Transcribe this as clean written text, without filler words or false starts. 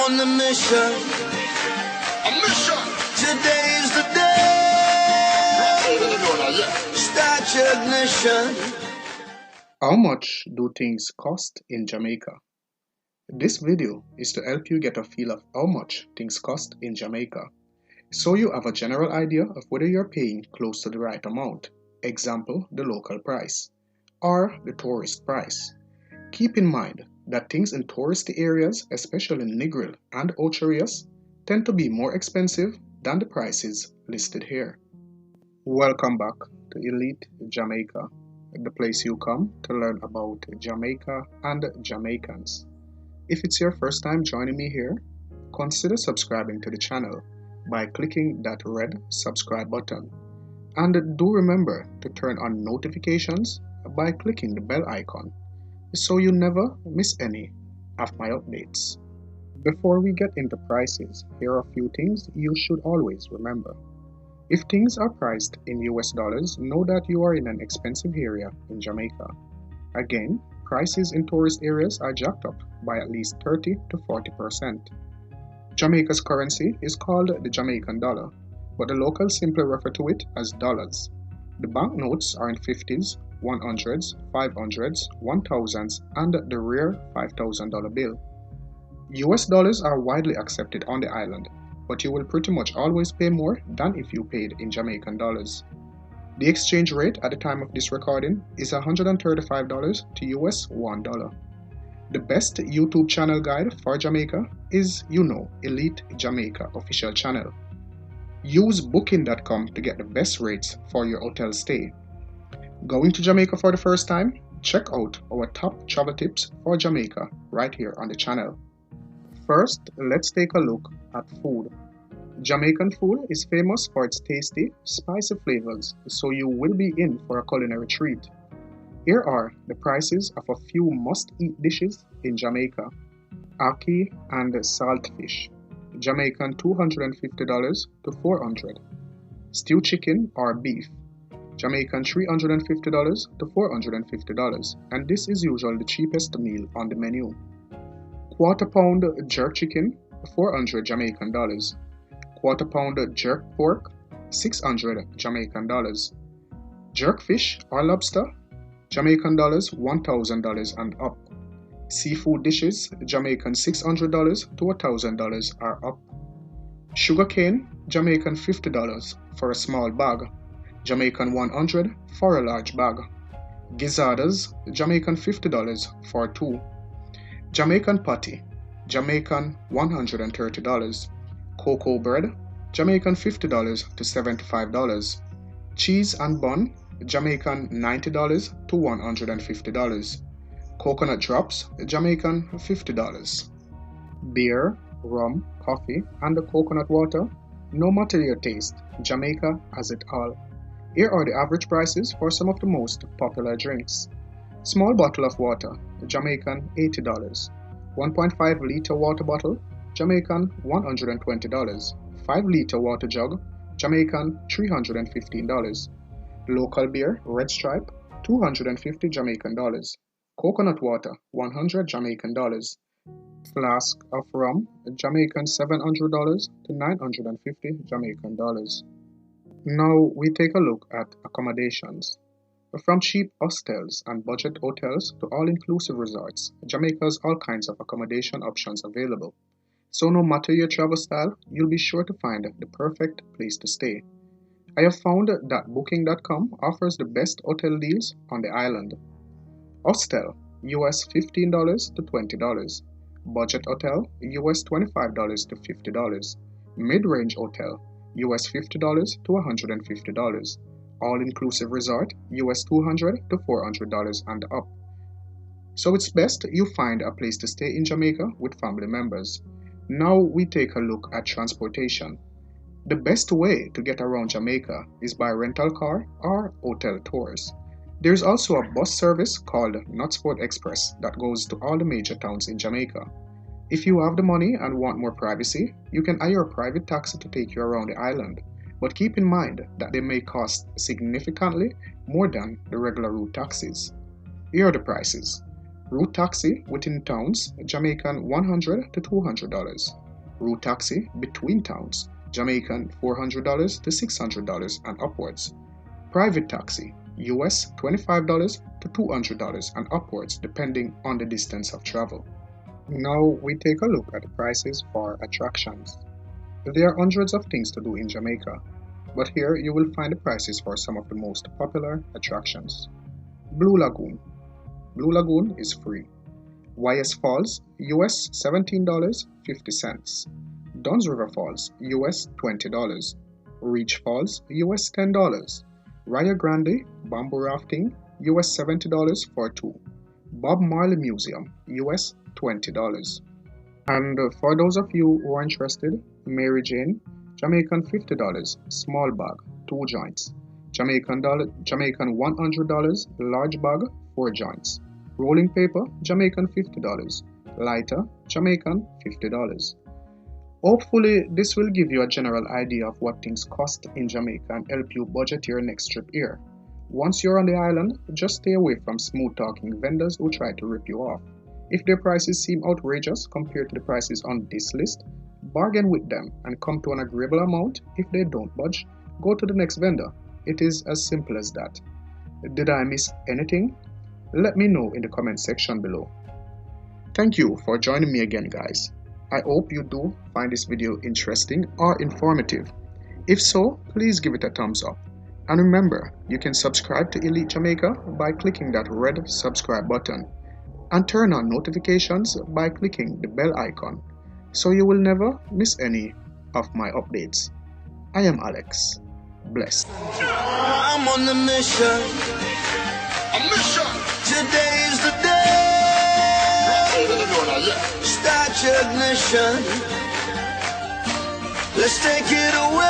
on the mission. A mission. Today is the day. Start your ignition. How much do things cost in Jamaica? This video is to help you get a feel of how much things cost in Jamaica, so you have a general idea of whether you're paying close to the right amount, example, the local price, or the tourist price. Keep in mind that things in touristy areas, especially Negril and Ocherias, tend to be more expensive than the prices listed here. Welcome back to Elite Jamaica, the place you come to learn about Jamaica and Jamaicans. If it's your first time joining me here, consider subscribing to the channel by clicking that red subscribe button. And do remember to turn on notifications by clicking the bell icon so you never miss any of my updates. Before we get into prices, here are a few things you should always remember. If things are priced in US dollars, know that you are in an expensive area in Jamaica. Again, prices in tourist areas are jacked up by at least 30 to 40%. Jamaica's currency is called the Jamaican dollar, but the locals simply refer to it as dollars. The banknotes are in 50s, 100s, 500s, 1000s, and the rare $5,000 bill. US dollars are widely accepted on the island, but you will pretty much always pay more than if you paid in Jamaican dollars. The exchange rate at the time of this recording is $135 to US $1. The best YouTube channel guide for Jamaica is, Elite Jamaica official channel. Use booking.com to get the best rates for your hotel stay. Going to Jamaica for the first time? Check out our top travel tips for Jamaica right here on the channel. First, let's take a look at food. Jamaican food is famous for its tasty, spicy flavors, so you will be in for a culinary treat. Here are the prices of a few must-eat dishes in Jamaica. Ackee and saltfish, Jamaican $250 to $400. Stew chicken or beef, Jamaican $350 to $450, and this is usually the cheapest meal on the menu. Quarter pound jerk chicken, 400 Jamaican dollars. Quarter pound jerk pork, 600 Jamaican dollars. Jerk fish or lobster, Jamaican dollars $1,000 and up. Seafood dishes, Jamaican $600 to $1,000 are up. Sugarcane, Jamaican $50 for a small bag, Jamaican $100 for a large bag. Gizadas, Jamaican $50 for two. Jamaican patty, Jamaican $130. Cocoa bread, Jamaican $50 to $75. Cheese and bun, Jamaican $90 to $150. Coconut drops, Jamaican $50. Beer, rum, coffee, and the coconut water, no matter your taste, Jamaica has it all. Here are the average prices for some of the most popular drinks. Small bottle of water, Jamaican $80. 1.5 liter water bottle, Jamaican $120. 5 liter water jug, Jamaican $315. Local beer, Red Stripe, 250 Jamaican dollars. Coconut water, 100 Jamaican dollars. Flask of rum, Jamaican $700 to 950 Jamaican dollars. Now we take a look at accommodations. From cheap hostels and budget hotels to all-inclusive resorts, Jamaica has all kinds of accommodation options available. So no matter your travel style, you'll be sure to find the perfect place to stay. I have found that booking.com offers the best hotel deals on the island. Hostel, US $15 to $20. Budget hotel, US $25 to $50. Mid-range hotel, US $50 to $150. All-inclusive resort, US $200 to $400 and up. So it's best you find a place to stay in Jamaica with family members. Now we take a look at transportation. The best way to get around Jamaica is by rental car or hotel tours. There's also a bus service called Nutsport Express that goes to all the major towns in Jamaica. If you have the money and want more privacy, you can hire a private taxi to take you around the island. But keep in mind that they may cost significantly more than the regular route taxis. Here are the prices. Route taxi within towns, Jamaican $100 to $200. Route taxi between towns, Jamaican $400 to $600 and upwards. Private taxi, US $25 to $200 and upwards depending on the distance of travel. Now we take a look at the prices for attractions. There are hundreds of things to do in Jamaica, but here you will find the prices for some of the most popular attractions. Blue Lagoon. Blue Lagoon is free. YS Falls, US $17.50. Duns River Falls, US $20. Reach Falls, US $10. Rio Grande, Bamboo Rafting, US $70 for two. Bob Marley Museum, US $20. And for those of you who are interested, Mary Jane, Jamaican $50, small bag, 2 joints. Jamaican $100, large bag, 4 joints. Rolling paper, Jamaican $50. Lighter, Jamaican $50. Hopefully, this will give you a general idea of what things cost in Jamaica and help you budget your next trip here. Once you're on the island, just stay away from smooth-talking vendors who try to rip you off. If their prices seem outrageous compared to the prices on this list, bargain with them and come to an agreeable amount. If they don't budge, go to the next vendor. It is as simple as that. Did I miss anything? Let me know in the comment section below. Thank you for joining me again, guys. I hope you do find this video interesting or informative. If so, please give it a thumbs up. And remember, you can subscribe to Elite Jamaica by clicking that red subscribe button and turn on notifications by clicking the bell icon so you will never miss any of my updates. I am Alex. Blessed. I'm on the mission. A mission. Today's the day. Start your ignition. Let's take it away.